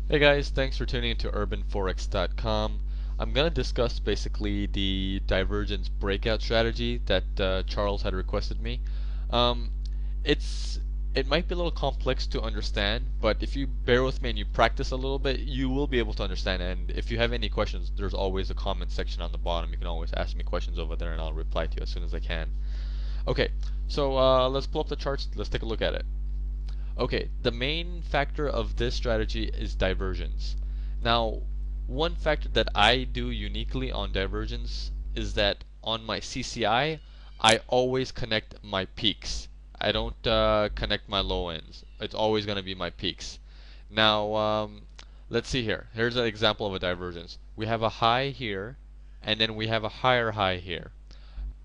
Hey guys, thanks for tuning into urbanforex.com. I'm going to discuss basically the divergence breakout strategy that Charles had requested me. Um, it's it might be a little complex to understand, but if you bear with me and you practice a little bit, you will be able to understand. And if you have any questions, there's always a comment section on the bottom. You can always ask me questions over there, and I'll reply to you as soon as I can. Okay, so let's pull up the charts. Let's take a look at it. Okay, the main factor of this strategy is divergence. Now, one factor that I do uniquely on divergence is that on my CCI, I always connect my peaks. I don't connect my low ends. It's always going to be my peaks. Now, let's see here. Here's an example of a divergence. We have a high here, and then we have a higher high here.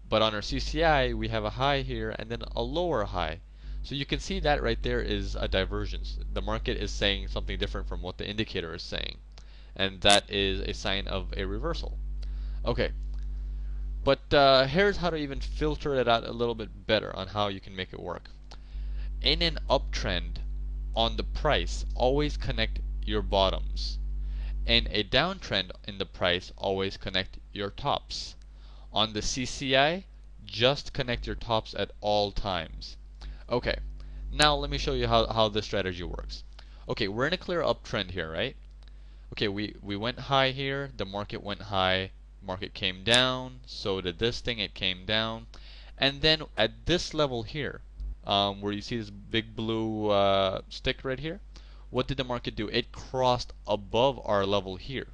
But on our CCI, we have a high here and then a lower high. So you can see that right there is a divergence. The market is saying something different from what the indicator is saying. And that is a sign of a reversal. Okay, but here's how to even filter it out a little bit better on how you can make it work. In an uptrend on the price, always connect your bottoms. In a downtrend in the price, always connect your tops. On the CCI, just connect your tops at all times. Okay, now let me show you how this strategy works. Okay, we're in a clear uptrend here, right? Okay, we went high here, the market went high, market came down, so did this thing, it came down. And then at this level here, where you see this big blue stick right here, what did the market do? It crossed above our level here.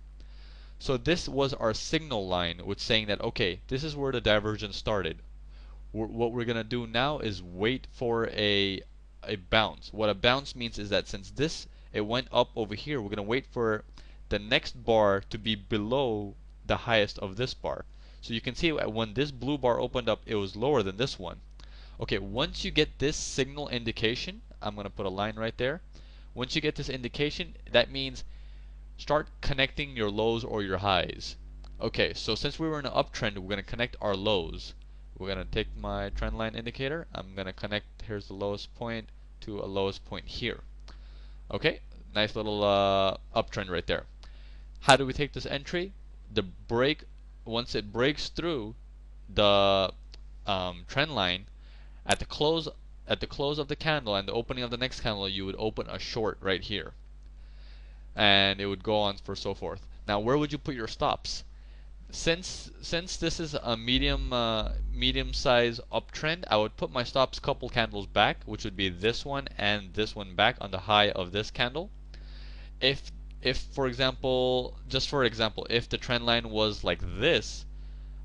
So this was our signal line, which saying that, okay, this is where the divergence started. What we're going to do now is wait for a bounce. What a bounce means is that since it went up over here, we're going to wait for the next bar to be below the highest of this bar. So you can see when this blue bar opened up, it was lower than this one. Okay, once you get this signal indication, I'm going to put a line right there. Once you get this indication, that means start connecting your lows or your highs. Okay, so since we were in an uptrend, we're going to connect our lows. We're going to take my trend line indicator. I'm going to connect, here's the lowest point to a lowest point here. Okay, nice little uptrend right there. How do we take this entry? Once it breaks through the trend line, at the close of the candle and the opening of the next candle, you would open a short right here, and it would go on for so forth. Now, where would you put your stops? Since this is a medium size uptrend, I would put my stops couple candles back, which would be this one and this one back on the high of this candle. If for example, just for example, if the trend line was like this,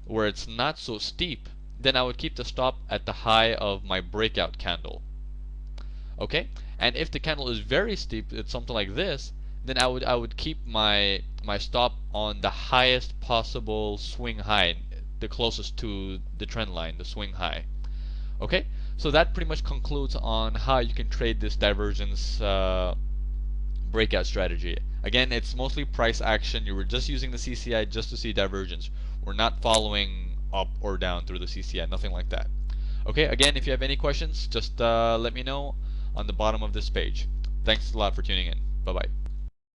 where it's not so steep, then I would keep the stop at the high of my breakout candle. Okay, and if the candle is very steep, it's something like this, then I would keep my stop on the highest possible swing high, the closest to the trend line, the swing high. Okay, so that pretty much concludes on how you can trade this divergence breakout strategy. Again, it's mostly price action. You were just using the CCI just to see divergence. We're not following up or down through the CCI, nothing like that. Okay, again, if you have any questions, just let me know on the bottom of this page. Thanks a lot for tuning in. Bye bye.